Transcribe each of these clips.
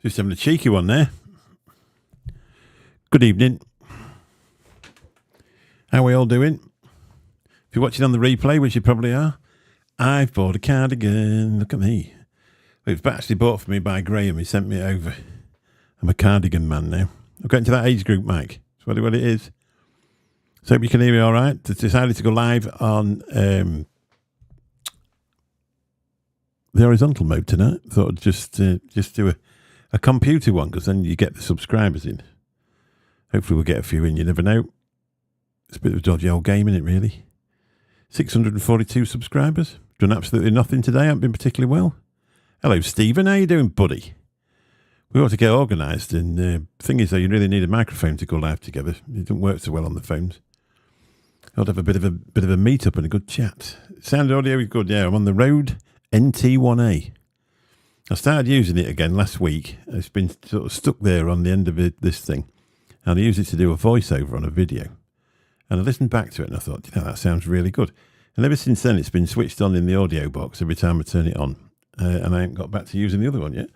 Just having a cheeky one there. Good evening. How are we all doing? If you're watching on the replay, which you probably are, I've bought a cardigan. Look at me. It was actually bought for me by Graham. He sent me it over. I'm a cardigan man now. I'm getting to that age group, Mike. That's what it is. So hope you can hear me all right. I decided to go live on the horizontal mode tonight. Thought I'd just do a computer one, because then you get the subscribers in. Hopefully we'll get a few in. You never know. It's a bit of a dodgy old game, isn't it, really? 642 subscribers. Done absolutely nothing today. Haven't been particularly well. Hello, Stephen. How you doing, buddy? We ought to get organised. And the thing is, though, you really need a microphone to go live together. It doesn't work so well on the phones. I'll have a bit of a meet-up and a good chat. Sound audio is good, yeah. I'm on the Rode NT1A. I started using it again last week. It's been sort of stuck there on the end of this thing. And I use it to do a voiceover on a video. And I listened back to it and I thought, that sounds really good. And ever since then, it's been switched on in the audio box every time I turn it on. And I haven't got back to using the other one yet,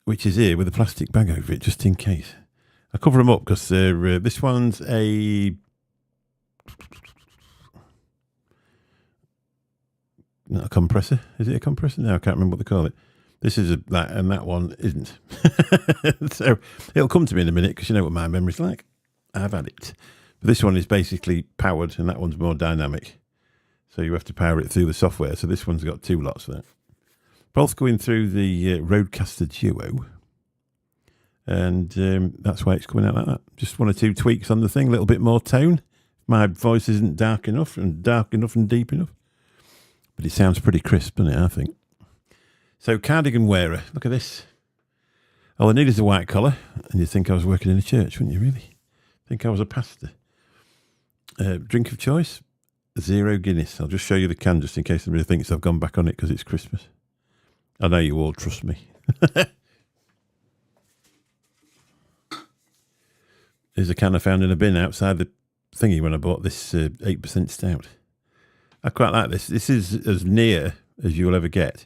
which is here with a plastic bag over it, just in case. I cover them up because this one's not a compressor. Is it a compressor? No, I can't remember what they call it. This is that, and that one isn't. So it'll come to me in a minute, because you know what my memory's like. I've had it. But this one is basically powered, and that one's more dynamic. So you have to power it through the software. So this one's got two lots there. Both going through the Rodecaster Duo. And that's why it's coming out like that. Just one or two tweaks on the thing, a little bit more tone. My voice isn't dark enough and deep enough. But it sounds pretty crisp, doesn't it, I think? So, cardigan wearer. Look at this. All I need is a white collar. And you'd think I was working in a church, wouldn't you, really? Think I was a pastor. Drink of choice, 0 Guinness. I'll just show you the can just in case somebody thinks I've gone back on it because it's Christmas. I know you all trust me. Here's a can I found in a bin outside the thingy when I bought this 8% stout. I quite like this. This is as near as you will ever get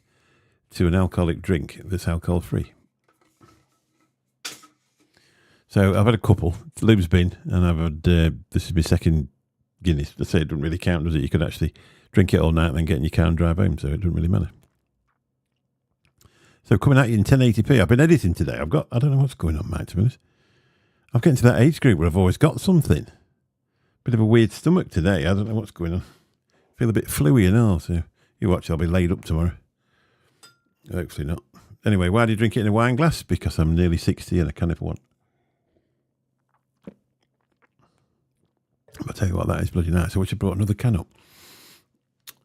to an alcoholic drink that's alcohol-free. So I've had a couple. Lube's been, and I've had, this is my second Guinness. I say it doesn't really count, does it? You could actually drink it all night and then get in your car and drive home, so it doesn't really matter. So coming at you in 1080p. I've been editing today. I don't know what's going on, mate, to be honest. I'm getting to that age group where I've always got something. Bit of a weird stomach today. I don't know what's going on. Feel a bit fluey and all, so you watch, I'll be laid up tomorrow. Hopefully not. Anyway, why do you drink it in a wine glass? Because I'm nearly 60 and I can if I want. I'll tell you what, that is bloody nice. I wish I brought another can up.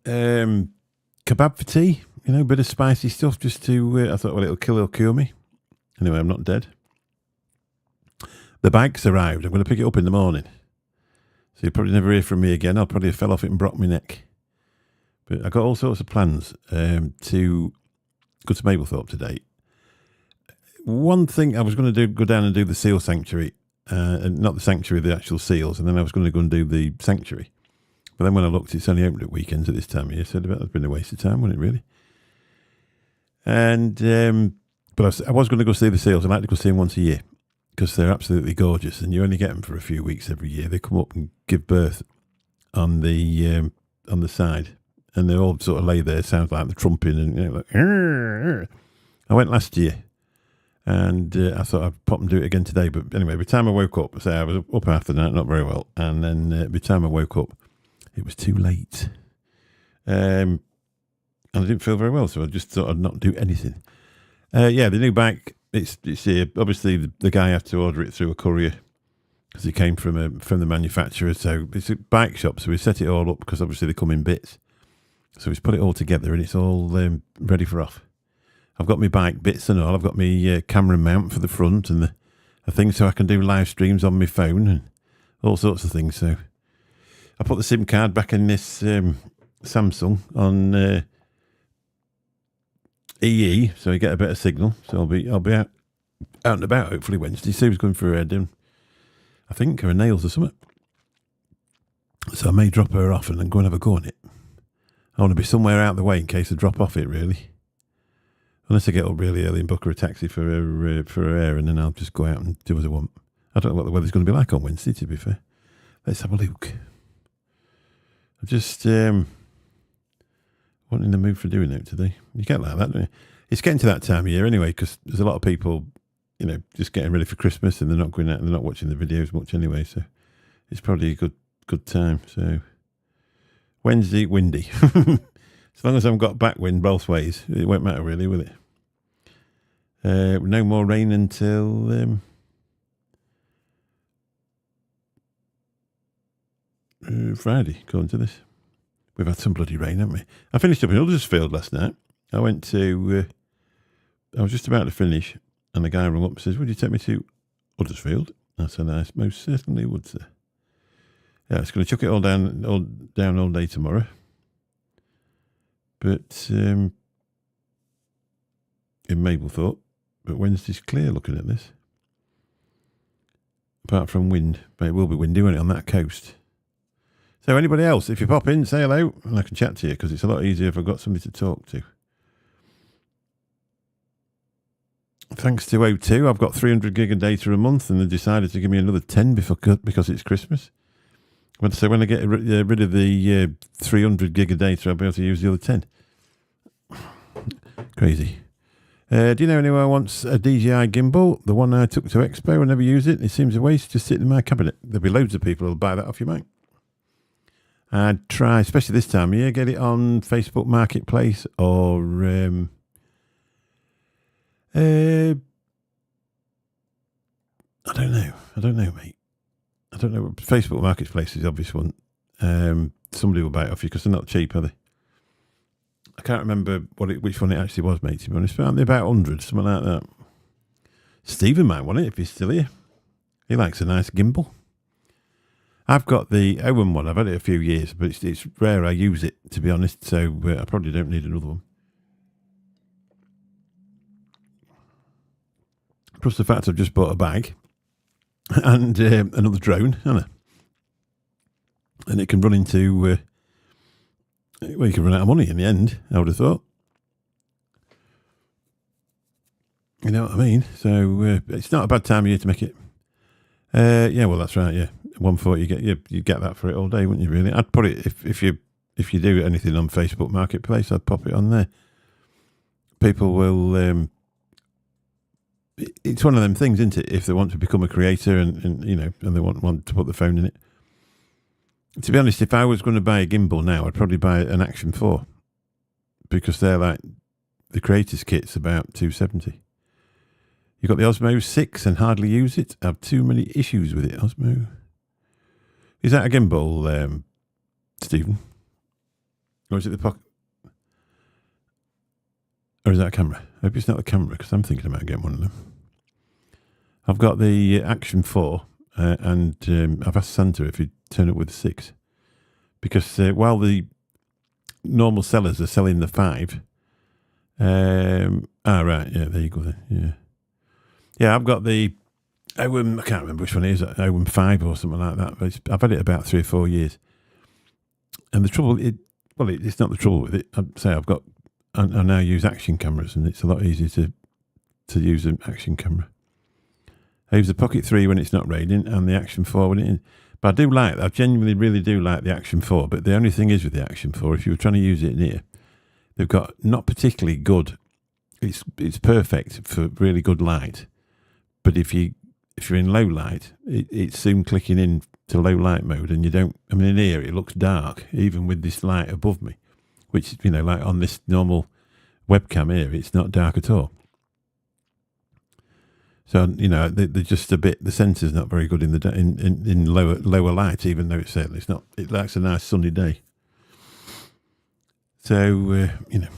Kebab for tea, a bit of spicy stuff just to, I thought, well, it'll cure me. Anyway, I'm not dead. The bag's arrived. I'm going to pick it up in the morning. So you'll probably never hear from me again. I'll probably have fell off it and broke my neck. But I got all sorts of plans to go to Mablethorpe today. One thing I was going to go down and do the seal sanctuary. And not the sanctuary, the actual seals. And then I was going to go and do the sanctuary. But then when I looked, it's only open at weekends at this time of year. So it's been a waste of time, wasn't it, really? And but I was going to go see the seals. I like to go see them once a year, because they're absolutely gorgeous, and you only get them for a few weeks every year. They come up and give birth on the side, and they all sort of lay there. Sounds like the trumping, and like. I went last year, and I thought I'd pop and do it again today. But anyway, by the time I woke up, I was up after that, not very well, and then by the time I woke up, it was too late, and I didn't feel very well, so I just thought I'd not do anything. The new bike. It's here. Obviously, the guy had to order it through a courier because it came from the manufacturer. So it's a bike shop. So we set it all up because obviously they come in bits. So we've put it all together and it's all ready for off. I've got my bike bits and all. I've got my camera mount for the front and the thing so I can do live streams on my phone and all sorts of things. So I put the SIM card back in this Samsung on EE, so you get a better signal. So I'll be out and about hopefully Wednesday. Sue's going for her doing, I think, her nails or something. So I may drop her off and then go and have a go on it. I want to be somewhere out of the way in case I drop off it, really. Unless I get up really early and book her a taxi for her hair, and then I'll just go out and do as I want. I don't know what the weather's going to be like on Wednesday, to be fair. Let's have a look. I'm just wanting the mood for doing it today. You get like that, don't you? It's getting to that time of year anyway, because there's a lot of people, just getting ready for Christmas, and they're not going out and they're not watching the videos much anyway. So it's probably a good time. So Wednesday, windy. As long as I've got backwind both ways, it won't matter really, will it? No more rain until Friday, according to this. We've had some bloody rain, haven't we? I finished up in Huddersfield last night. I went to, I was just about to finish, and the guy rang up and says, would you take me to Huddersfield? I said, I most certainly would, sir. Yeah, it's going to chuck it all down all day tomorrow. But in Mablethorpe, but Wednesday's clear looking at this. Apart from wind, but it will be windy, won't it, on that coast? So anybody else, if you pop in, say hello, and I can chat to you, because it's a lot easier if I've got somebody to talk to. Thanks to O2, I've got 300 gig of data a month, and they decided to give me another 10 because it's Christmas. So when I get rid of the 300 gig of data, I'll be able to use the other 10. Crazy. Do you know anyone who wants a DJI gimbal? The one I took to Expo, I never use it. It seems a waste, just sitting in my cabinet. There'll be loads of people who'll buy that off you, mate. I'd try, especially this time of year, get it on Facebook Marketplace or I don't know, mate. I don't know. Facebook Marketplace is the obvious one. Somebody will buy it off you because they're not cheap, are they? I can't remember which one it actually was, mate, to be honest. But aren't they about 100, something like that? Stephen might want it if he's still here. He likes a nice gimbal. I've got the Owen one. I've had it a few years, but it's rare I use it, to be honest. So I probably don't need another one. Plus the fact I've just bought a bag and another drone, haven't I? And it can run into... well, you can run out of money in the end, I would have thought. You know what I mean? So it's not a bad time of year to make it. Yeah, well, that's right. Yeah, 140. You get that for it all day, wouldn't you? Really? I'd put it if you do anything on Facebook Marketplace, I'd pop it on there. People will. It's one of them things, isn't it? If they want to become a creator and they want to put the phone in it. To be honest, if I was going to buy a gimbal now, I'd probably buy an Action 4 because they're like the creators kit's about $270. You got the Osmo 6 and hardly use it. I have too many issues with it. Osmo, is that a gimbal, Stephen, or is it the pocket, or is that a camera? I hope it's not the camera because I'm thinking about getting one of them. I've got the Action 4 and I've asked Santa if he'd turn up with the 6 because while the normal sellers are selling the 5, right, yeah, there you go then, yeah, I've got the I can't remember which one it is, 5 or something like that, but I've had it about 3 or 4 years, and the trouble, it's not the trouble with it. I'd say I now use action cameras, and it's a lot easier to use an action camera. I use the Pocket 3 when it's not raining, and the Action 4 when it is. But I genuinely really do like the Action 4. But the only thing is with the Action 4, if you were trying to use it near, they've got not particularly good. It's perfect for really good light, but if you're in low light, it's soon clicking in to low light mode, and you don't. I mean, in here it looks dark, even with this light above me, which like on this normal webcam here, it's not dark at all. So they're just a bit. The sensor's not very good in lower light, even though it's not. It likes a nice sunny day. So I mean,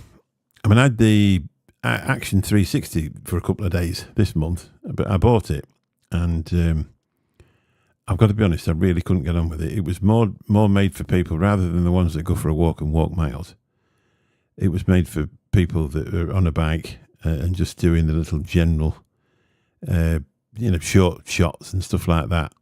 I had the Action 360 for a couple of days this month, but I bought it, and I've got to be honest, I really couldn't get on with it. It was more made for people rather than the ones that go for a walk and walk miles. It was made for people that are on a bike and just doing the little general. Short shots and stuff like that,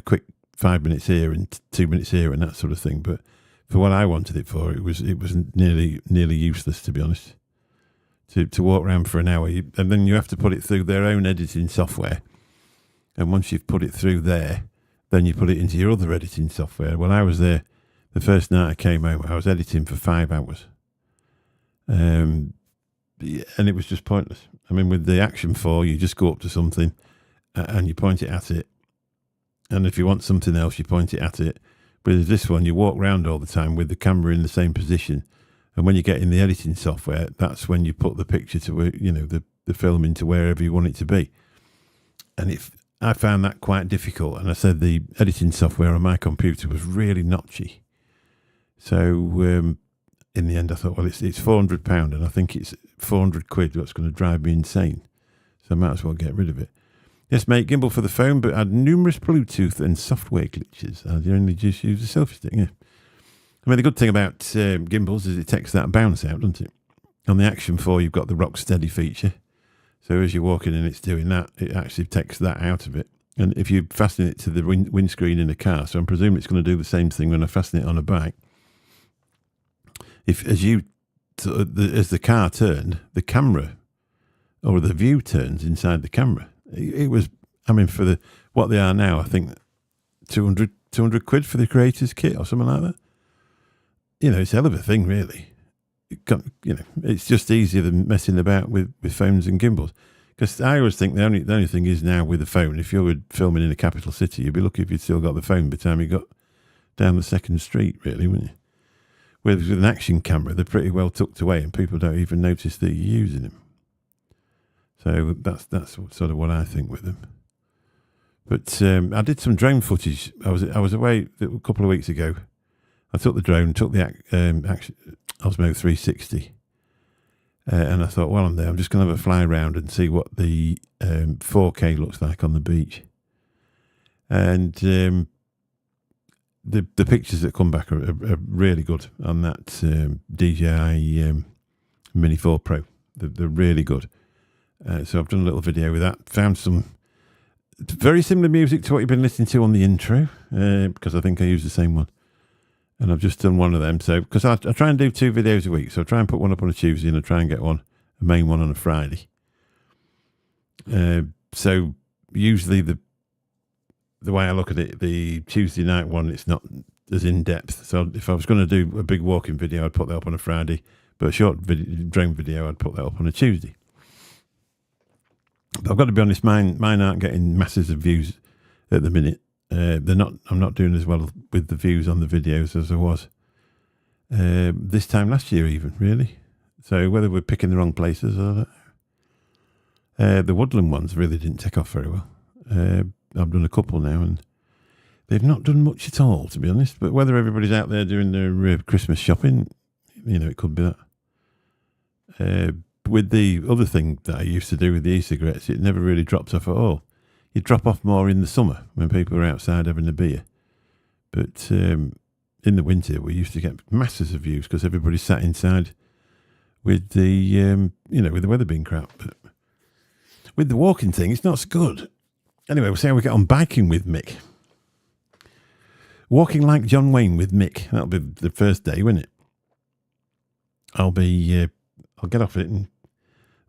quick 5 minutes here and 2 minutes here and that sort of thing. But for what I wanted it for, it was nearly useless, to be honest. to walk around for an hour, and then you have to put it through their own editing software. And once you've put it through there, then you put it into your other editing software. When I was there, the first night I came home, I was editing for 5 hours. And it was just pointless. I mean, with the Action 4, you just go up to something and you point it at it. And if you want something else, you point it at it. But with this one, you walk around all the time with the camera in the same position. And when you get in the editing software, that's when you put the picture to, the film into wherever you want it to be. And I found that quite difficult. And I said the editing software on my computer was really notchy. So in the end, I thought, well, it's £400, and I think it's £400 that's going to drive me insane. So I might as well get rid of it. Yes, mate, gimbal for the phone, but had numerous Bluetooth and software glitches. I only just use a selfie stick, yeah. I mean, the good thing about gimbals is it takes that bounce out, doesn't it? On the Action 4, you've got the rock steady feature. So as you're walking and it's doing that, it actually takes that out of it. And if you fasten it to the windscreen in a car, so I'm presuming it's going to do the same thing when I fasten it on a bike. As the car turned, the camera or the view turns inside the camera. It was, I mean, for what they are now, I think 200 quid for the creator's kit or something like that. It's a hell of a thing, really. It's just easier than messing about with phones and gimbals. Because I always think the only thing is now with the phone, if you were filming in a capital city, you'd be lucky if you'd still got the phone by the time you got down the second street, really, wouldn't you? With an action camera, they're pretty well tucked away and people don't even notice that you're using them. So that's sort of what I think with them. But I did some drone footage. I was away a couple of weeks ago. I took the drone, took the Osmo 360, and I thought, while I'm there, I'm just going to have a fly around and see what the 4K looks like on the beach. And the pictures that come back are really good on that DJI Mini 4 Pro. They're really good. So I've done a little video with that. Found some very similar music to what you've been listening to on the intro, because I think I used the same one. And I've just done one of them. So, because I try and do 2 videos a week. So I try and put one up on a Tuesday and I try and get a main one on a Friday. So usually the way I look at it, the Tuesday night one, it's not as in depth. So if I was going to do a big walking video, I'd put that up on a Friday. But a short drone video, I'd put that up on a Tuesday. But I've got to be honest, mine aren't getting masses of views at the minute. I'm not doing as well with the views on the videos as I was this time last year, even, really. So whether we're picking the wrong places or not. The woodland ones really didn't take off very well. I've done a couple now, and they've not done much at all, to be honest. But whether everybody's out there doing their Christmas shopping, it could be that. With the other thing that I used to do with the e-cigarettes, it never really dropped off at all. You drop off more in the summer when people are outside having a beer. But in the winter, we used to get masses of views because everybody sat inside with the, with the weather being crap. But with the walking thing, it's not so good. Anyway, we'll see how we get on biking with Mick. Walking like John Wayne with Mick. That'll be the first day, won't it? I'll get off it and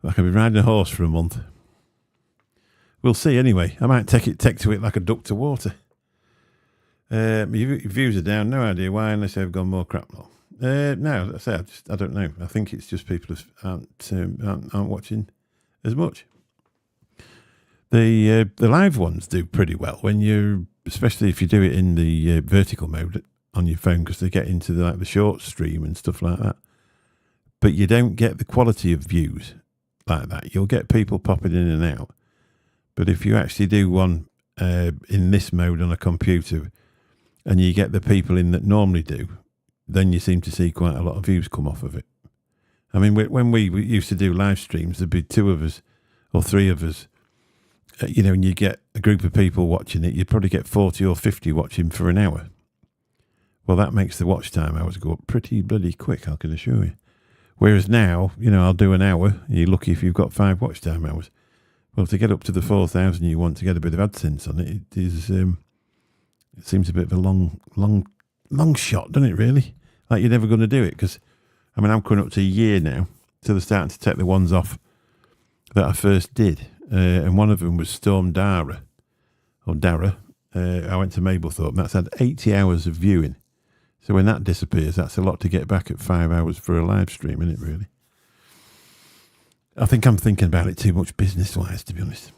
I can be riding a horse for a month. We'll see anyway. I might take to it like a duck to water. My views are down. No idea why, unless I've gone more crap. No, I say I don't know. I think it's just people aren't watching as much. The live ones do pretty well when especially if you do it in the vertical mode on your phone, because they get into the short stream and stuff like that. But you don't get the quality of views like that. You'll get people popping in and out. But if you actually do one in this mode on a computer and you get the people in that normally do, then you seem to see quite a lot of views come off of it. I mean, when we used to do live streams, there'd be 2 of us or 3 of us, and you get a group of people watching it, you'd probably get 40 or 50 watching for an hour. Well, that makes the watch time hours go up pretty bloody quick, I can assure you. Whereas now, I'll do an hour. You're lucky if you've got 5 watch time hours. Well, to get up to the 4,000 you want to get a bit of AdSense on it, it seems a bit of a long shot, doesn't it, really? Like you're never going to do it, because, I'm coming up to a year now So they're starting to take the ones off that I first did. And one of them was Storm Dara, or Dara. I went to Mablethorpe, and that's had 80 hours of viewing. So when that disappears, that's a lot to get back at 5 hours for a live stream, isn't it, really? I think I'm thinking about it too much business-wise, to be honest.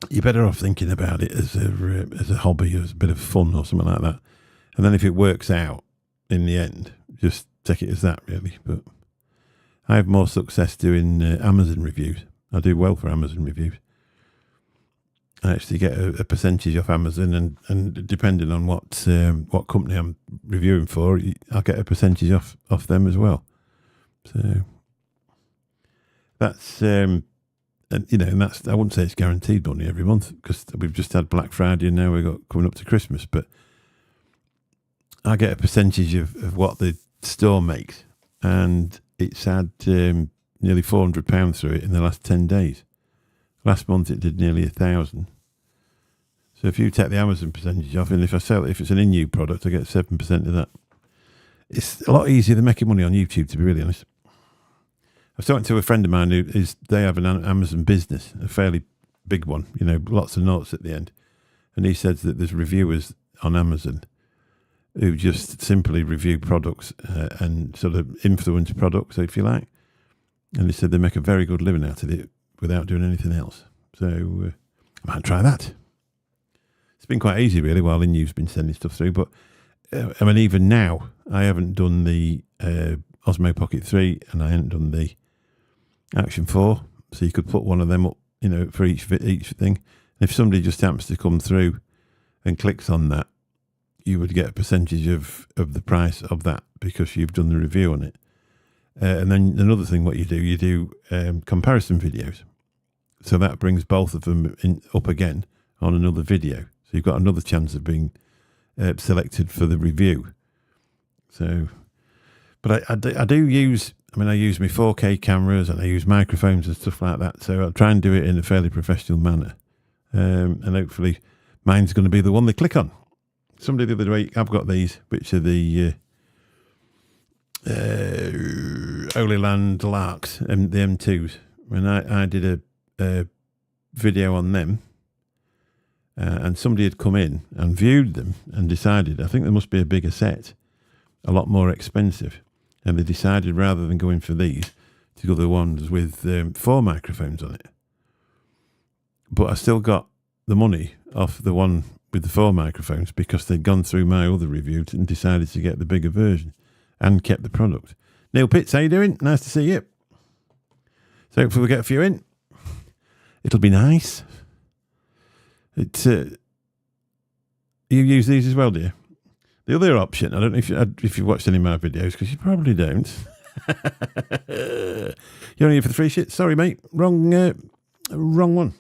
You're better off thinking about it as a hobby, as a bit of fun or something like that. And then if it works out in the end, just take it as that, really. But I have more success doing Amazon reviews. I do well for Amazon reviews. I actually get a percentage off Amazon, and depending on what company I'm reviewing for, I'll get a percentage off them as well. So that's and that's, I wouldn't say it's guaranteed money every month, because we've just had Black Friday and now we've got coming up to Christmas. But I get a percentage of what the store makes, and it's had nearly £400 through it in the last 10 days. Last month it did nearly 1,000. So if you take the Amazon percentage off, and if it's an in-new product, I get 7% of that. It's a lot easier than making money on YouTube, to be really honest. I was talking to a friend of mine they have an Amazon business, a fairly big one, lots of notes at the end. And he says that there's reviewers on Amazon who just simply review products and sort of influence products, if you like. And he said they make a very good living out of it without doing anything else. So I might try that. It's been quite easy, really, while Inu's been sending stuff through. But, even now, I haven't done the Osmo Pocket 3 and I haven't done the Action 4. So you could put one of them up, for each thing. And if somebody just happens to come through and clicks on that, you would get a percentage of the price of that because you've done the review on it. And then another thing, what you do comparison videos. So that brings both of them up again on another video. So you've got another chance of being selected for the review. So, but I do use, I use my 4K cameras and I use microphones and stuff like that. So I'll try and do it in a fairly professional manner. And hopefully mine's going to be the one they click on. Somebody the other week, I've got these, which are the Holyland Larks, the M2s. When I did a video on them, and somebody had come in and viewed them and decided, I think there must be a bigger set, a lot more expensive. And they decided, rather than going for these, to go the ones with 4 microphones on it. But I still got the money off the one with the 4 microphones because they'd gone through my other reviews and decided to get the bigger version and kept the product. Neil Pitts, how you doing? Nice to see you. So hopefully we'll get a few in. It'll be nice. It's you use these as well, do you? The other option, I don't know if you've watched any of my videos, because you probably don't. You're only here for the free shit? Sorry, mate. Wrong one.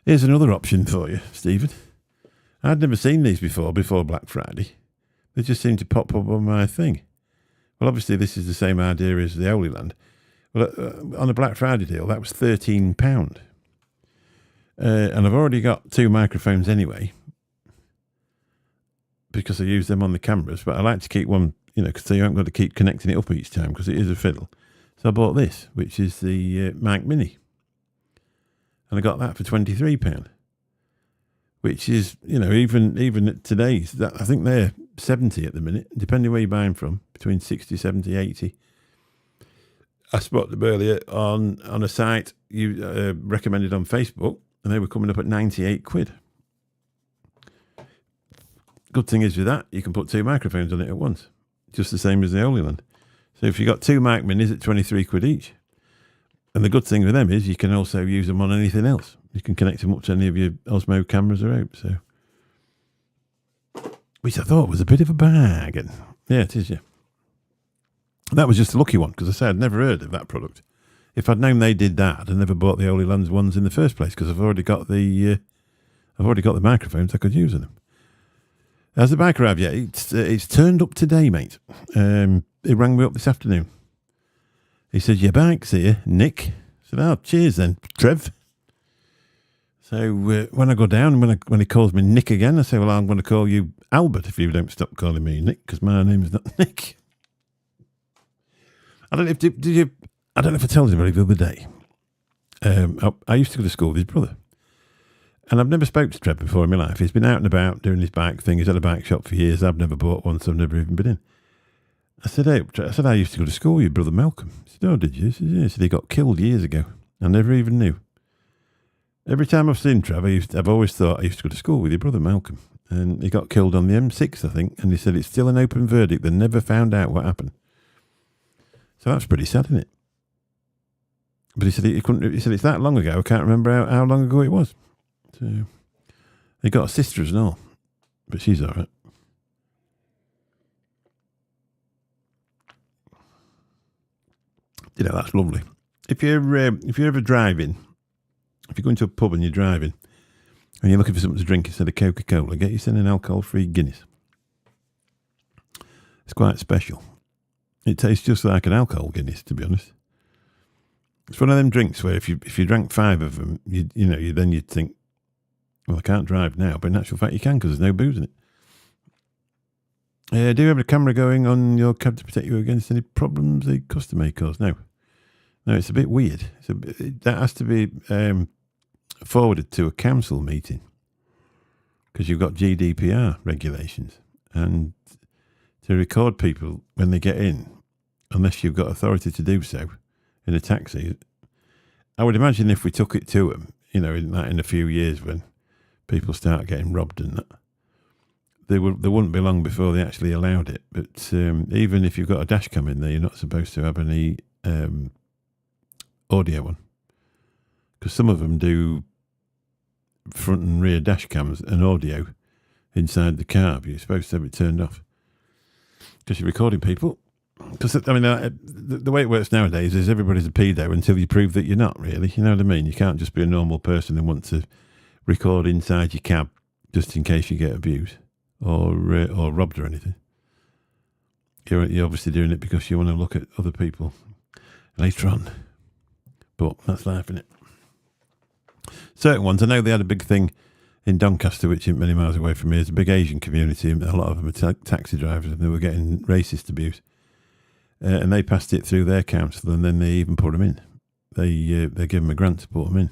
Here's another option for you, Stephen. I'd never seen these before Black Friday. They just seem to pop up on my thing. Well, obviously, this is the same idea as the Holyland. Well, on a Black Friday deal, that was £13. And I've already got 2 microphones anyway, because I use them on the cameras. But I like to keep one, because you haven't got to keep connecting it up each time, because it is a fiddle. So I bought this, which is the Mic Mini. And I got that for £23, which is, even at today's, I think they're 70 at the minute, depending where you buy them from, between 60, 70, 80. I spotted them earlier on a site you recommended on Facebook, and they were coming up at 98 quid. Good thing is with that, you can put 2 microphones on it at once, just the same as the Holyland. So if you've got 2 Mic Minis at 23 quid each, and the good thing with them is you can also use them on anything else. You can connect them up to any of your Osmo cameras or out. So, which I thought was a bit of a bargain. Yeah, it is, yeah. That was just a lucky one, because I said I'd never heard of that product. If I'd known they did that, I'd never bought the Holyland ones in the first place, because I've already got the microphones I could use in them. Has the bike arrived yet? It's turned up today, mate. He rang me up this afternoon. He said, your bike's here, Nick. I said, oh, cheers then, Trev. So when I go down, when he calls me Nick again, I say, well, I'm going to call you Albert if you don't stop calling me Nick, because my name's not Nick. I don't know if did you. I don't know if I told anybody the other day. I used to go to school with his brother, and I've never spoke to Trev before in my life. He's been out and about doing his bike thing. He's had a bike shop for years. I've never bought one, so I've never even been in. I said, "Hey," I used to go to school with your brother Malcolm. He said, "Oh, did you?" I said, "Yeah." He said, "He got killed years ago. I never even knew." Every time I've seen Trev, I've always thought I used to go to school with your brother Malcolm. And he got killed on the M6, I think. And he said it's still an open verdict. They never found out what happened. So that's pretty sad, isn't it? But he said he couldn't. He said it's that long ago. I can't remember how long ago it was. So he got a sister and all, but she's all right. You know, that's lovely. If you're ever driving, if you're going to a pub and you're driving, and you're looking for something to drink instead of Coca-Cola, get yourself an alcohol-free Guinness. It's quite special. It tastes just like an alcohol Guinness, to be honest. It's one of them drinks where if you drank 5 of them, you'd think, well, I can't drive now, but in actual fact you can because there's no booze in it. Do you have a camera going on your cab to protect you against any problems the customer may cause? No, it's a bit weird. That has to be forwarded to a council meeting because you've got GDPR regulations, and to record people when they get in, unless you've got authority to do so in a taxi. I would imagine if we took it to them, in a few years when people start getting robbed and that, there wouldn't be long before they actually allowed it. But even if you've got a dash cam in there, you're not supposed to have any audio on, because some of them do front and rear dash cams and audio inside the car, but you're supposed to have it turned off because you're recording people. Because, the way it works nowadays is everybody's a pedo until you prove that you're not, really. You know what I mean? You can't just be a normal person and want to record inside your cab just in case you get abused or robbed or anything. You're obviously doing it because you want to look at other people later on. But that's life, isn't it? Certain ones, I know they had a big thing in Doncaster, which isn't many miles away from here. There's a big Asian community, and a lot of them are taxi drivers, and they were getting racist abuse. And they passed it through their council, and then they even put them in. They gave them a grant to put them in.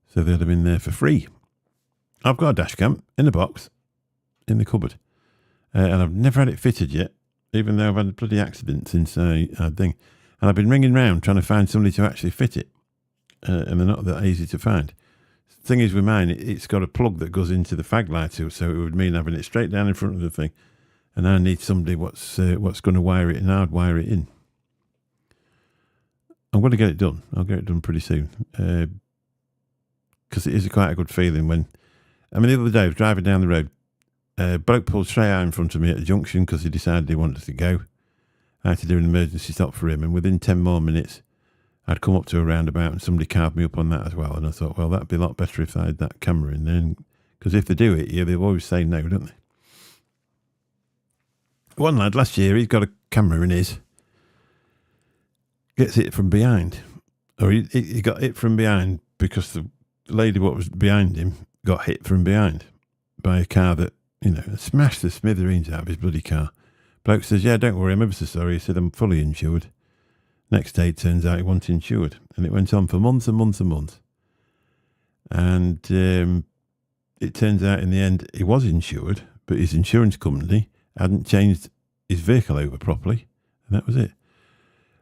So they had them in there for free. I've got a dash cam in a box in the cupboard. And I've never had it fitted yet, even though I've had a bloody accident since I had thing. And I've been ringing round trying to find somebody to actually fit it. And they're not that easy to find. The thing is with mine, it's got a plug that goes into the fag lighter, so it would mean having it straight down in front of the thing. And I need somebody what's going to wire it, and I'd wire it in. I'm going to get it done. I'll get it done pretty soon. Because it is quite a good feeling when... the other day I was driving down the road. A bloke pulled straight out in front of me at a junction because he decided he wanted to go. I had to do an emergency stop for him, and within 10 more minutes, I'd come up to a roundabout and somebody carved me up on that as well. And I thought, well, that'd be a lot better if I had that camera in there. Because if they do it, they always say no, don't they? One lad last year, he's got a camera in his, gets it from behind. Or he got hit from behind because the lady what was behind him got hit from behind by a car that, smashed the smithereens out of his bloody car. Bloke says, yeah, don't worry, I'm ever so sorry. He said, I'm fully insured. Next day, it turns out he wasn't insured. And it went on for months and months and months. And it turns out in the end, he was insured, but his insurance company hadn't changed his vehicle over properly. And that was it.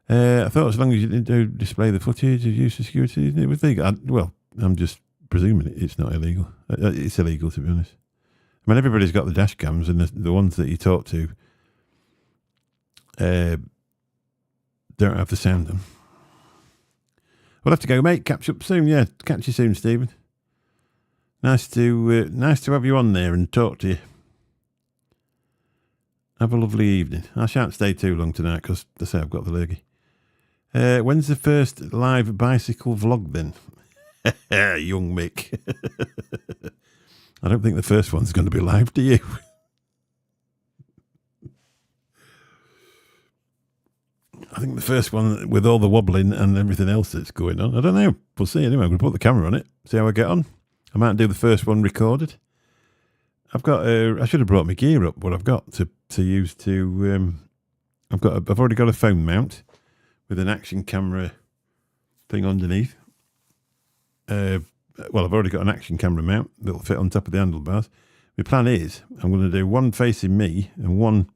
I thought as long as you didn't display the footage of use of security, it was legal. I'm just presuming it's not illegal. It's illegal, to be honest. Everybody's got the dash cams, and the ones that you talk to don't have the sound on. We'll have to go, mate. Catch up soon. Yeah, catch you soon, Stephen. Nice to have you on there and talk to you. Have a lovely evening. I shan't stay too long tonight because, I say, I've got the lurgy. When's the first live bicycle vlog then? Young Mick. I don't think the first one's going to be live, do you? I think the first one with all the wobbling and everything else that's going on. I don't know. We'll see anyway. I'm going to put the camera on it, see how I get on. I might do the first one recorded. I should have brought my gear up, what I've got to use to I've already got a phone mount with an action camera thing underneath. I've already got an action camera mount that'll fit on top of the handlebars. My plan is I'm going to do one facing me and one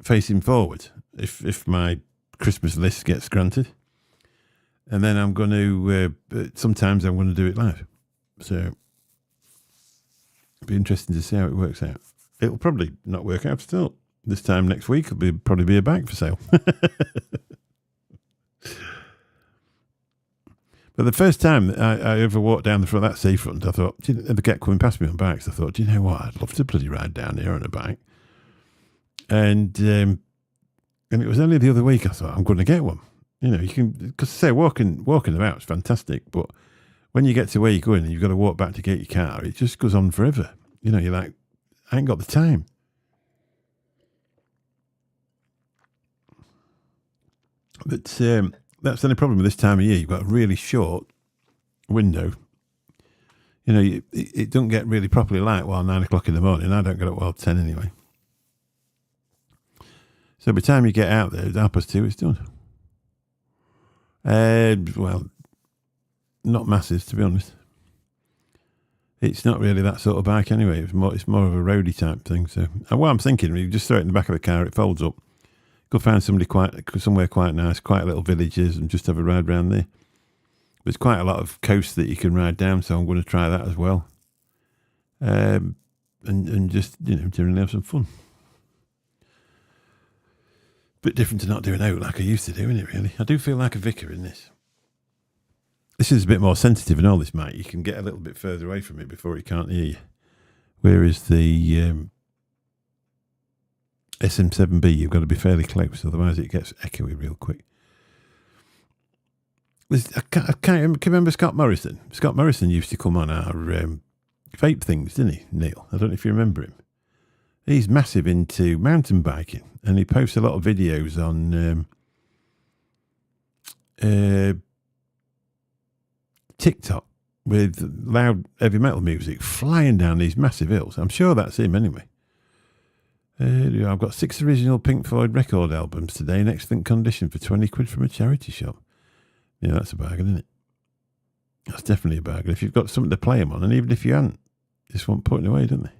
facing forward if my Christmas list gets granted. And then I'm going to, sometimes I'm going to do it live. So it'll be interesting to see how it works out. It'll probably not work out at all. This time next week, it'll probably be a bike for sale. But the first time I ever walked down the front of that seafront, I thought, they kept coming past me on bikes. I thought, do you know what? I'd love to bloody ride down here on a bike. And it was only the other week I thought, I'm going to get one. You know, you can, because say walking about is fantastic, but when you get to where you're going and you've got to walk back to get your car, it just goes on forever. You know, you're like, I ain't got the time. But that's the only problem with this time of year. You've got a really short window. You know, it don't get really properly light while 9 o'clock in the morning. I don't get up while 10 anyway. So by the time you get out there, it's 2:30, it's done. Well, not masses, to be honest. It's not really that sort of bike anyway. It's more of a roadie type thing. So what I'm thinking, you just throw it in the back of the car, it folds up. Go find somewhere quite nice, quite little villages, and just have a ride around there. There's quite a lot of coast that you can ride down, so I'm going to try that as well. And just, you know, generally have some fun. Bit different to not doing out like I used to do, isn't it, really? I do feel like a vicar in this. This is a bit more sensitive and all this, mate. You can get a little bit further away from it before it can't hear you. Whereas the SM7B, you've got to be fairly close, otherwise it gets echoey real quick. I can't remember Scott Morrison. Scott Morrison used to come on our vape things, didn't he, Neil? I don't know if you remember him. He's massive into mountain biking, and he posts a lot of videos on TikTok with loud heavy metal music flying down these massive hills. I'm sure that's him anyway. I've got 6 original Pink Floyd record albums today in excellent condition for 20 quid from a charity shop. Yeah, that's a bargain, isn't it? That's definitely a bargain. If you've got something to play them on, and even if you haven't, just want putting away, don't they?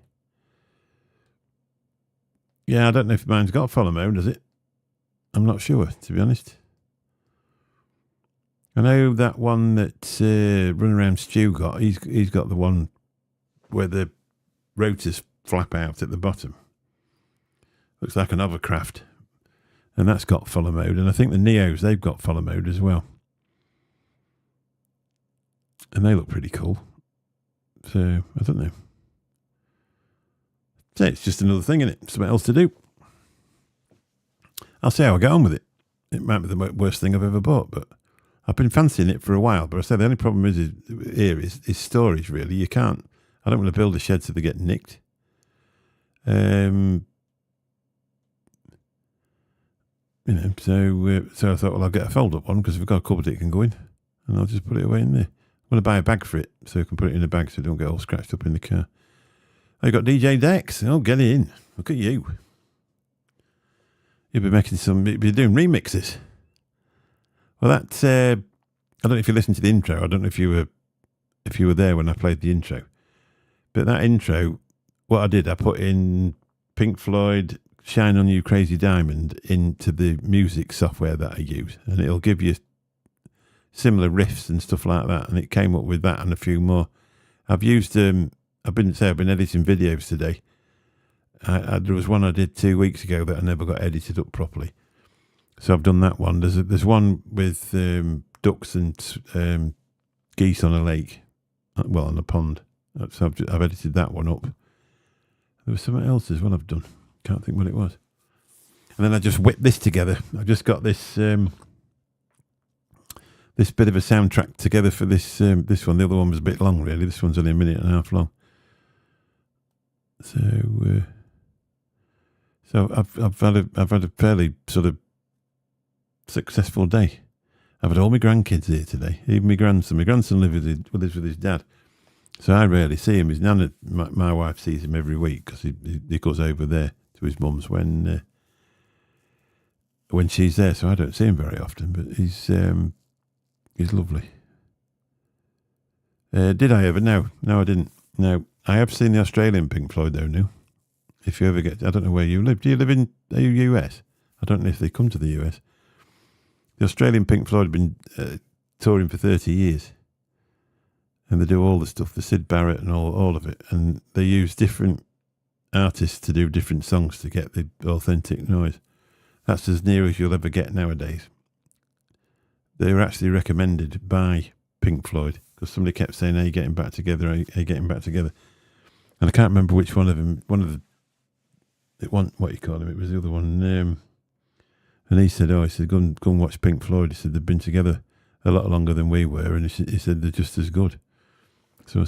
Yeah, I don't know if mine's got follow mode, does it? I'm not sure, to be honest. I know that one that Run Around Stu got, he's got the one where the rotors flap out at the bottom. Looks like an hovercraft. And that's got follow mode. And I think the Neos, they've got follow mode as well. And they look pretty cool. So, I don't know. So it's just another thing, isn't it? Something else to do. I'll see how I get on with it. It might be the worst thing I've ever bought, but I've been fancying it for a while. But I said the only problem is storage, really. You can't. I don't want to build a shed so they get nicked. You know, so I thought, well, I'll get a fold-up one because we've got a cupboard it can go in, and I'll just put it away in there. I'm going to buy a bag for it so I can put it in a bag so it don't get all scratched up in the car. I got DJ Dex. Oh, get in. Look at you. You'll be doing remixes. Well, that's, I don't know if you listened to the intro. I don't know if you were there when I played the intro. But that intro, what I did, I put in Pink Floyd, Shine On You Crazy Diamond into the music software that I use. And it'll give you similar riffs and stuff like that. And it came up with that and a few more. I've used, I've been editing videos today. There was one I did 2 weeks ago that I never got edited up properly. So I've done that one. There's one with ducks and geese on a lake, well, on a pond. So I've edited that one up. There was something else as well I've done. Can't think what it was. And then I just whipped this together. I've just got this this bit of a soundtrack together for this one. The other one was a bit long, really. This one's only 1.5 minutes long. So I've had a fairly sort of successful day. I've had all my grandkids here today, even my grandson. My grandson lives with his dad, so I rarely see him. His nana, my wife, sees him every week because he goes over there to his mum's when when she's there, so I don't see him very often. But he's lovely. Did I ever? No, I didn't. No, I have seen the Australian Pink Floyd though. Now, if you ever get, I don't know where you live. Do you live in the US? I don't know if they come to the US. The Australian Pink Floyd have been touring for 30 years. And they do all the stuff, the Syd Barrett and all of it. And they use different artists to do different songs to get the authentic noise. That's as near as you'll ever get nowadays. They were actually recommended by Pink Floyd because somebody kept saying, "Are you getting back together? Are you getting back together?" And I can't remember which one of them, what you call him, it was the other one. And he said, go and watch Pink Floyd. He said, they've been together a lot longer than we were. And he said, they're just as good. So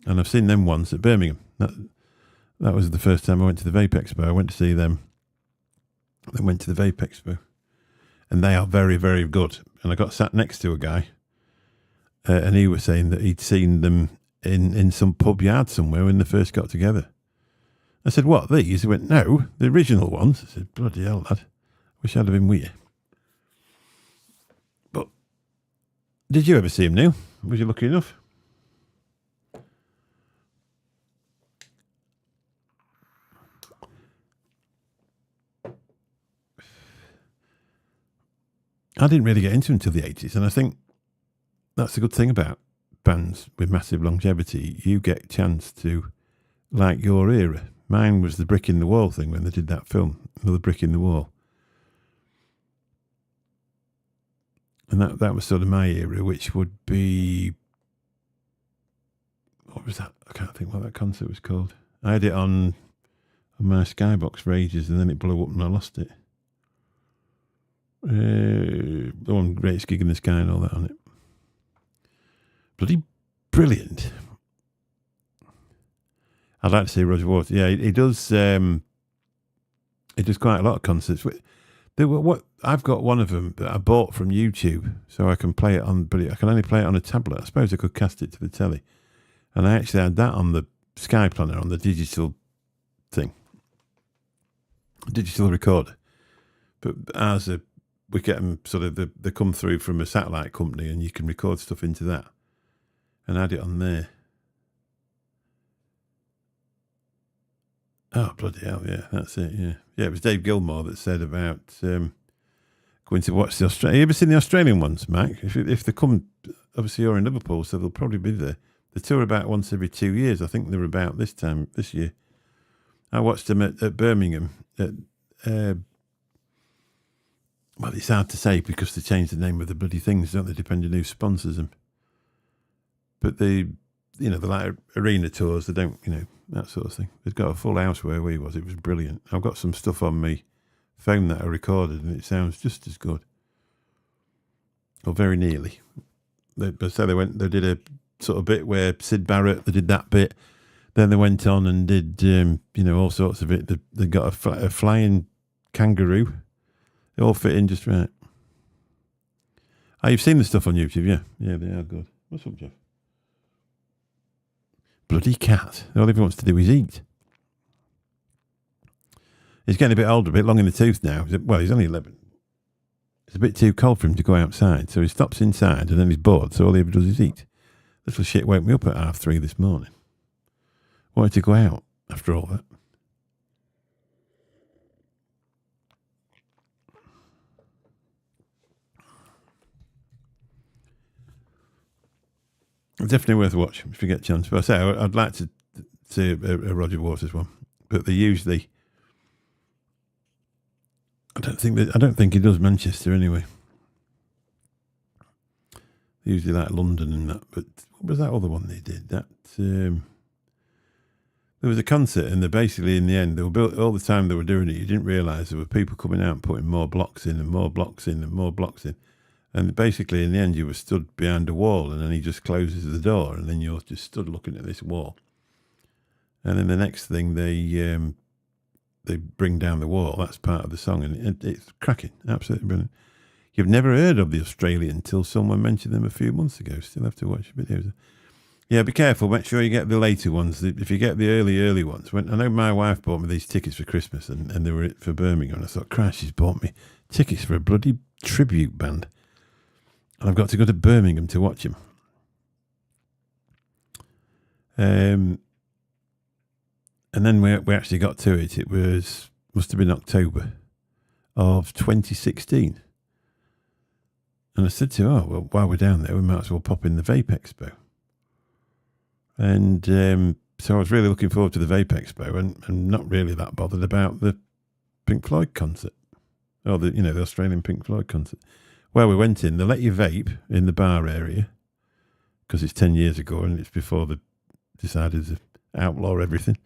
and I've seen them once at Birmingham. That was the first time I went to the Vape Expo. I went to see them. Then went to the Vape Expo. And they are very, very good. And I got sat next to a guy. And he was saying that he'd seen them in some pub yard somewhere when they first got together. I said, what, these? He went, no, the original ones. I said, bloody hell, lad. Wish I'd have been with you. But did you ever see him, Neil? Was you lucky enough? I didn't really get into it until the 80s, and I think that's the good thing about bands with massive longevity. You get a chance to like your era. Mine was the brick in the wall thing when they did that film, Another Brick in the Wall. And that was sort of my era, which would be... What was that? I can't think what that concert was called. I had it on my Skybox for ages, and then it blew up and I lost it. The one Greatest Gig in the Sky and all that on it. Bloody brilliant. I'd like to see Roger Waters. Yeah, he does. He does quite a lot of concerts. I've got one of them that I bought from YouTube, so I can play it on. But I can only play it on a tablet. I suppose I could cast it to the telly, and I actually had that on the Sky Planner on the digital thing, digital recorder. But ours are. We get them sort of, they come through from a satellite company and you can record stuff into that and add it on there. Oh, bloody hell, yeah, that's it, yeah. Yeah, it was Dave Gilmore that said about going to watch the Australian... Have you ever seen the Australian ones, Mac? If they come, obviously you're in Liverpool, so they'll probably be there. They tour about once every 2 years. I think they're about this year. I watched them at Birmingham at... well, it's hard to say because they change the name of the bloody things, don't they, depending who sponsors them. But they're like arena tours, they don't, that sort of thing. They've got a full house where we was. It was brilliant. I've got some stuff on me phone that I recorded and it sounds just as good. Or very nearly. They did a sort of bit where Syd Barrett, they did that bit. Then they went on and did, all sorts of it. They got a flying kangaroo. They all fit in just right. Oh, you've seen the stuff on YouTube, yeah? Yeah, they are good. What's up, Jeff? Bloody cat. All he wants to do is eat. He's getting a bit older, a bit long in the tooth now. Well, he's only 11. It's a bit too cold for him to go outside, so he stops inside and then he's bored, so all he ever does is eat. Little shit woke me up at 3:30 this morning. Wanted to go out after all that. Definitely worth watching if you get a chance. But I say I'd like to see a Roger Waters one, but they usually. I don't think he does Manchester anyway. They usually like London and that. But what was that other one they did? That there was a concert and they basically in the end they were built all the time they were doing it. You didn't realise there were people coming out and putting more blocks in and more blocks in and more blocks in. And basically, in the end, you were stood behind a wall, and then he just closes the door, and then you're just stood looking at this wall. And then the next thing, they bring down the wall. That's part of the song, and it's cracking, absolutely brilliant. You've never heard of the Australian until someone mentioned them a few months ago. Still have to watch videos. Yeah, be careful. Make sure you get the later ones. If you get the early ones. I know my wife bought me these tickets for Christmas, and they were for Birmingham. And I thought, Christ, she's bought me tickets for a bloody tribute band. And I've got to go to Birmingham to watch them. And then we actually got to it. It must have been October of 2016. And I said to her, well, while we're down there, we might as well pop in the Vape Expo. And so I was really looking forward to the Vape Expo and not really that bothered about the Pink Floyd concert. Or the Australian Pink Floyd concert. Well, we went in, they let you vape in the bar area because it's 10 years ago and it's before they decided to outlaw everything.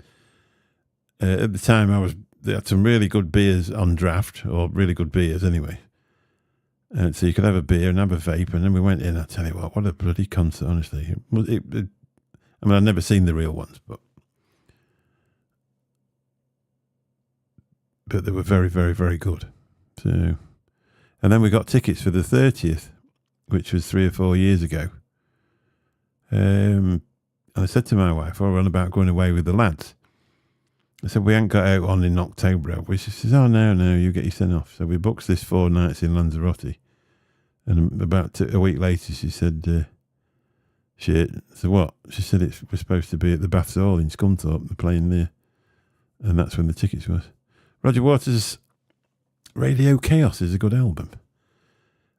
At the time, they had some really good beers on draft, or really good beers anyway. And so you could have a beer and have a vape, and then we went in. I tell you what a bloody concert, honestly. I've never seen the real ones, but they were very, very, very good. So, and then we got tickets for the 30th, which was 3 or 4 years ago. And I said to my wife, we're on about going away with the lads. I said, we ain't got out on in October, have we? She says, oh, no, you get your sent off. So we booked this 4 nights in Lanzarote. And about a week later, she said, shit. So what? She said, we're supposed to be at the Baths Hall in Scunthorpe. They're playing there. And that's when the tickets was. Roger Waters' Radio Chaos is a good album.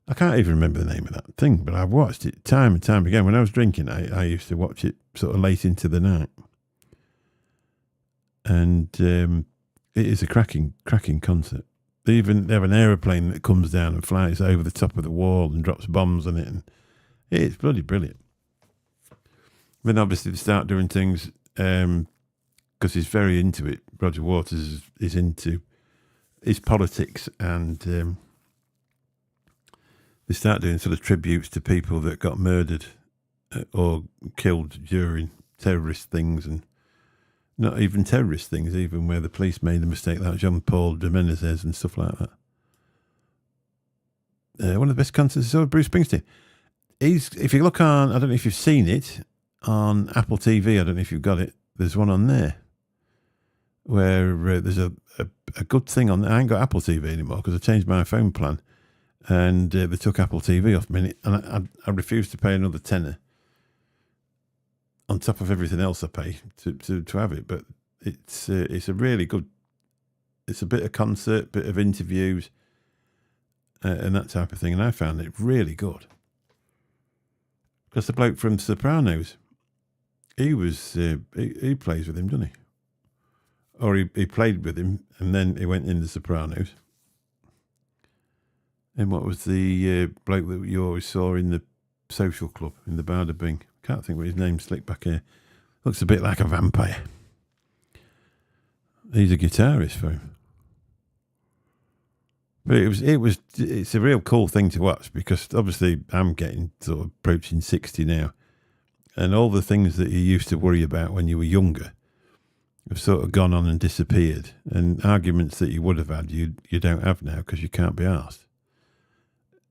I can't even remember the name of that thing, but I've watched it time and time again. When I was drinking, I used to watch it sort of late into the night. And it is a cracking concert. They have an aeroplane that comes down and flies over the top of the wall and drops bombs on it, and it's bloody brilliant. Then obviously they start doing things because he's very into it. Roger Waters is into his politics, and they start doing sort of tributes to people that got murdered or killed during terrorist things, and not even terrorist things, even where the police made a mistake, like Jean-Paul de Menezes and stuff like that. One of the best concerts I saw, Bruce Springsteen. If you look on, I don't know if you've seen it, on Apple TV, I don't know if you've got it, there's one on there where there's a good thing on there. I ain't got Apple TV anymore because I changed my phone plan, and they took Apple TV off me, and I refused to pay another tenner on top of everything else I pay to have it. But it's a really good, it's a bit of concert, bit of interviews, and that type of thing. And I found it really good. Because the bloke from Sopranos, he plays with him, doesn't he? Or he played with him, and then he went in the Sopranos. And what was the bloke that you always saw in the social club, in the Bada Bing? Can't think what his name's, slick back here. Looks a bit like a vampire. He's a guitarist for him. But it's a real cool thing to watch, because obviously I'm getting sort of approaching 60 now, and all the things that you used to worry about when you were younger have sort of gone on and disappeared, and arguments that you would have had you don't have now because you can't be asked.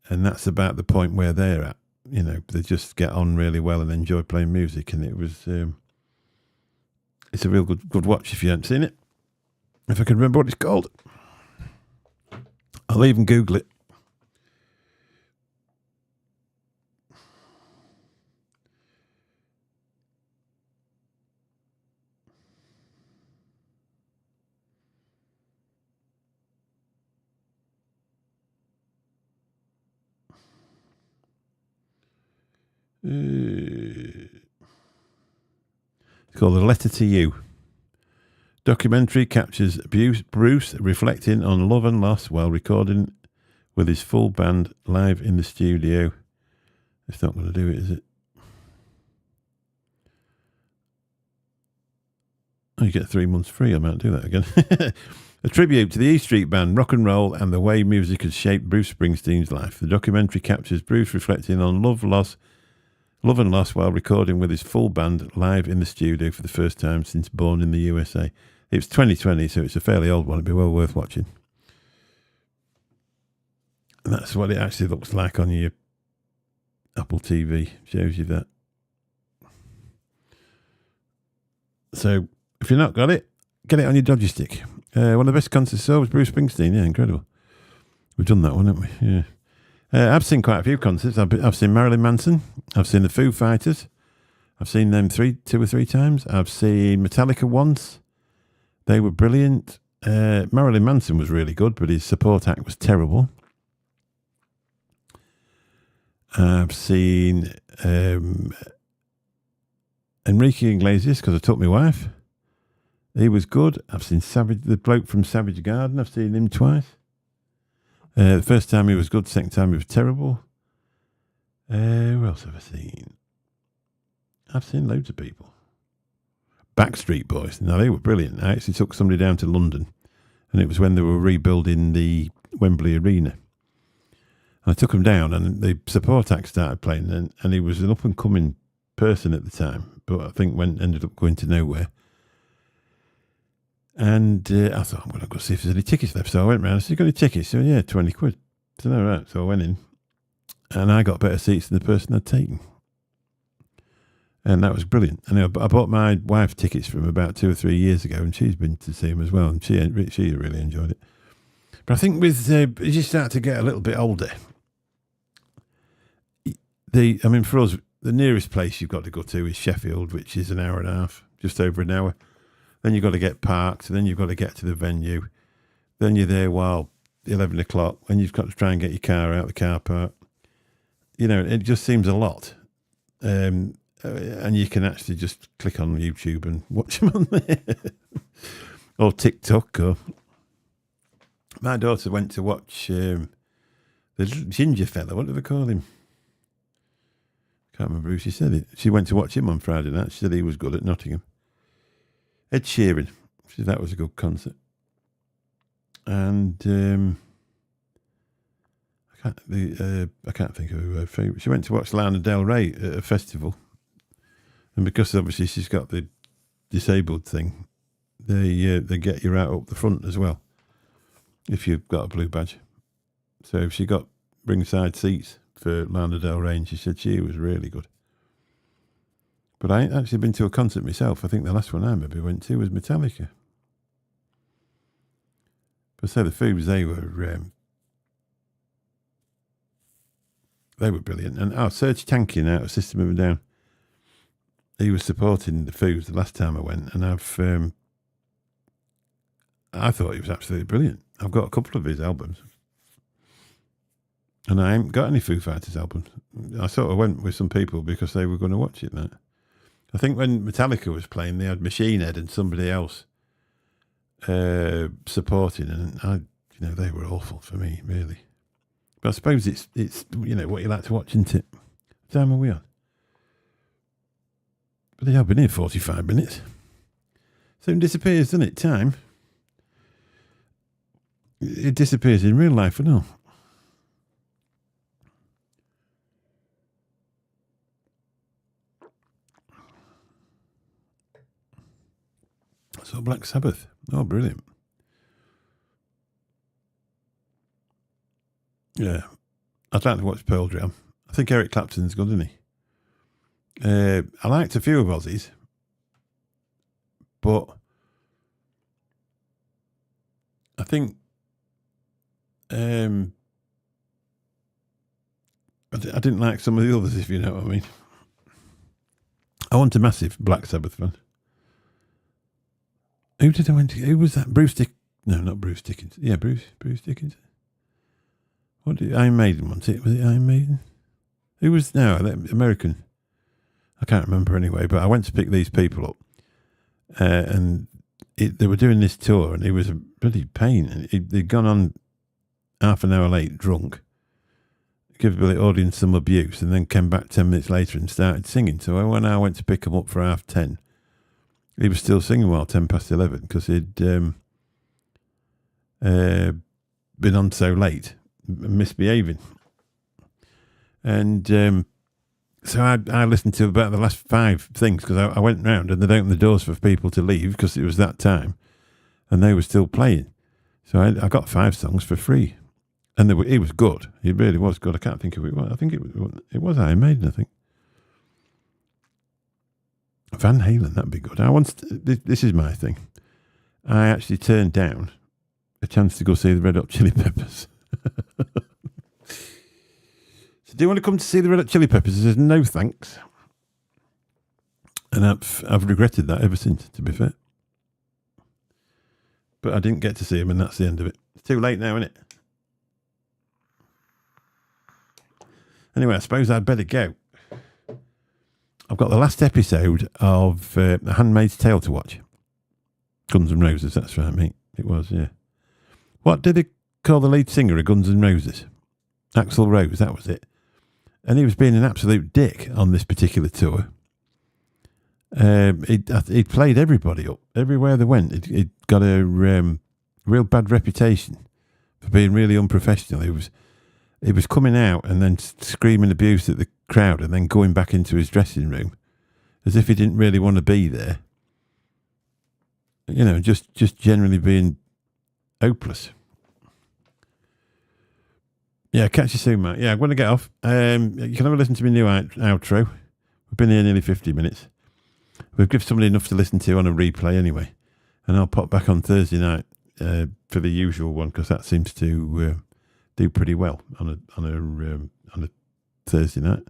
And that's about the point where they're at. You know, they just get on really well and enjoy playing music, and it's a real good watch if you haven't seen it. If I can remember what it's called, I'll even Google it. It's called A Letter to You. Documentary captures Bruce reflecting on love and loss while recording with his full band live in the studio. It's not going to do it, is it? Oh, you get 3 months free. I might do that again. A tribute to the E Street Band, rock and roll, and the way music has shaped Bruce Springsteen's life. The documentary captures Bruce reflecting on love and loss while recording with his full band live in the studio for the first time since Born in the USA. It's 2020, so it's a fairly old one. It'd be well worth watching. And that's what it actually looks like on your Apple TV. Shows you that. So if you've not got it, get it on your dodgy stick. One of the best concerts I saw was Bruce Springsteen. Yeah, incredible. We've done that one, haven't we? Yeah. I've seen quite a few concerts. I've seen Marilyn Manson. I've seen the Foo Fighters. I've seen them 2 or 3 times. I've seen Metallica once. They were brilliant. Marilyn Manson was really good, but his support act was terrible. I've seen Enrique Iglesias because I took my wife. He was good. I've seen the bloke from Savage Garden. I've seen him twice. The first time he was good, second time he was terrible. Who else have I seen? I've seen loads of people. Backstreet Boys. Now, they were brilliant. I actually took somebody down to London, and it was when they were rebuilding the Wembley Arena. And I took him down, and the support act started playing, and he was an up-and-coming person at the time, but I think ended up going to nowhere. And I thought, I'm going to go see if there's any tickets left. So I went round. I said, you got any tickets? So yeah, 20 quid. I said, all right. So I went in, and I got better seats than the person I'd taken. And that was brilliant. And I bought my wife tickets from about 2 or 3 years ago, and she's been to see him as well, and she really enjoyed it. But I think as you start to get a little bit older, for us, the nearest place you've got to go to is Sheffield, which is an hour and a half, just over an hour. Then you've got to get parked, and then you've got to get to the venue. Then you're there while 11 o'clock, when you've got to try and get your car out of the car park. It just seems a lot. And you can actually just click on YouTube and watch them on there. Or TikTok. My daughter went to watch the little ginger fella. What do they call him? Can't remember who she said it. She went to watch him on Friday night. She said he was good at Nottingham. Ed Sheeran. She said that was a good concert. And I can't think of her favourite. She went to watch Lana Del Rey at a festival. And because obviously she's got the disabled thing, they get you out up the front as well, if you've got a blue badge. So she got ringside seats for Lana Del Rey, and she said she was really good. But I ain't actually been to a concert myself. I think the last one I maybe went to was Metallica. But so the Foos, they were brilliant. And Serge Tankian out of System of a Down, he was supporting the Foos the last time I went, and I thought he was absolutely brilliant. I've got a couple of his albums, and I ain't got any Foo Fighters albums. I sort of went with some people because they were going to watch it. I think when Metallica was playing, they had Machine Head and somebody else supporting, and they were awful for me, really. But I suppose it's what you like to watch, isn't it? What time are we on? But they have been here 45 minutes. Soon disappears, doesn't it? Time. It disappears in real life, I know. So Black Sabbath. Oh, brilliant. Yeah. I'd like to watch Pearl Jam. I think Eric Clapton's good, isn't he? I liked a few of Ozzy's, but I think I didn't like some of the others, if you know what I mean. I want a massive Black Sabbath fan. Who did I went to? Who was that? No, not Bruce Dickinson. Yeah, Bruce Dickinson. What did Iron Maiden want it? Was it Iron Maiden? Who was American? I can't remember anyway. But I went to pick these people up, and they were doing this tour, and it was a bloody pain. They'd gone on half an hour late, drunk, give the audience some abuse, and then came back 10 minutes later and started singing. So when I went to pick him up for 10:30, he was still singing while 11:10 because he'd been on so late, misbehaving. And so I listened to about the last 5 things because I went round and they'd opened the doors for people to leave because it was that time, and they were still playing. So I got 5 songs for free, and he was good. He really was good. I can't think of it. I think it was Iron Maiden, I think. Van Halen, that'd be good. This is my thing. I actually turned down a chance to go see the Red Hot Chili Peppers. So, do you want to come to see the Red Hot Chili Peppers? He says, no thanks. And I've regretted that ever since, to be fair. But I didn't get to see him, and that's the end of it. It's too late now, isn't it? Anyway, I suppose I'd better go. I've got the last episode of A Handmaid's Tale to watch. Guns N' Roses, that's right, mate. It was, yeah. What did they call the lead singer of Guns N' Roses? Axl Rose, that was it. And he was being an absolute dick on this particular tour. He played everybody up everywhere they went. He'd got a real bad reputation for being really unprofessional. He was coming out and then screaming abuse at the crowd and then going back into his dressing room as if he didn't really want to be there. You know, just generally being hopeless. Yeah, catch you soon, mate. Yeah, I'm going to get off. You can have a listen to my new outro. We've been here nearly 50 minutes. We've given somebody enough to listen to on a replay anyway. And I'll pop back on Thursday night for the usual one because that seems to do pretty well on a Thursday night.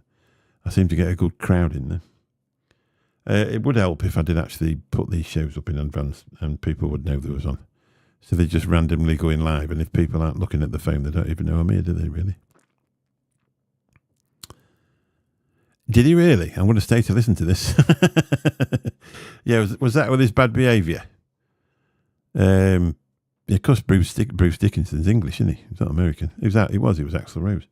I seem to get a good crowd in there. It would help if I did actually put these shows up in advance and people would know there was on. So they just randomly go in live, and if people aren't looking at the phone, they don't even know I'm here, do they, really? Did he really? I'm going to stay to listen to this. Yeah, was that with his bad behaviour? Yeah, of course, Bruce Dickinson's English, isn't he? He's not American. He was Axl Rose.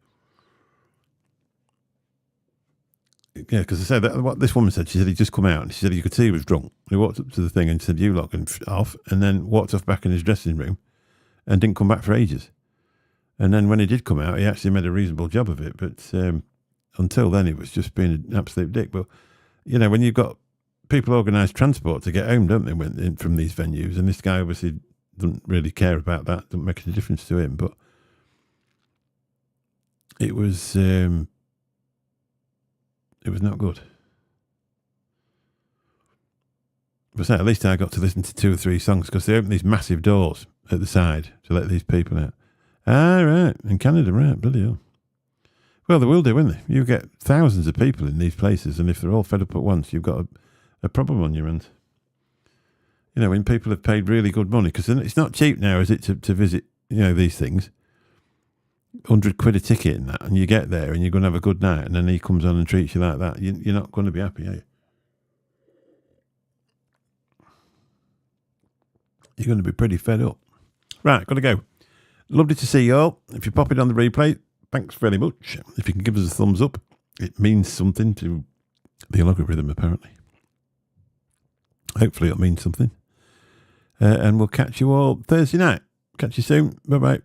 Yeah, because I said that what this woman said. She said he'd just come out and she said you could see he was drunk. He walked up to the thing and said, "You lot can off," and then walked off back in his dressing room and didn't come back for ages. And then when he did come out, he actually made a reasonable job of it. But until then, he was just being an absolute dick. But, you know, when you've got people organise transport to get home, don't they, from these venues, and this guy obviously doesn't really care about that, doesn't make any difference to him. But it was not good. But at least I got to listen to 2 or 3 songs because they opened these massive doors at the side to let these people out. Ah, right. In Canada, right. Bloody hell. Well, they will do, won't they? You get thousands of people in these places, and if they're all fed up at once, you've got a problem on your hands. You know, when people have paid really good money, because it's not cheap now, is it, to visit, you know, these things. 100 quid a ticket and that, and you get there and you're going to have a good night, and then he comes on and treats you like that. You're not going to be happy, are you? You're going to be pretty fed up. Right, got to go. Lovely to see you all. If you pop it on the replay, thanks very much. If you can give us a thumbs up, it means something to the algorithm, apparently. Hopefully it'll mean something. And we'll catch you all Thursday night. Catch you soon. Bye-bye.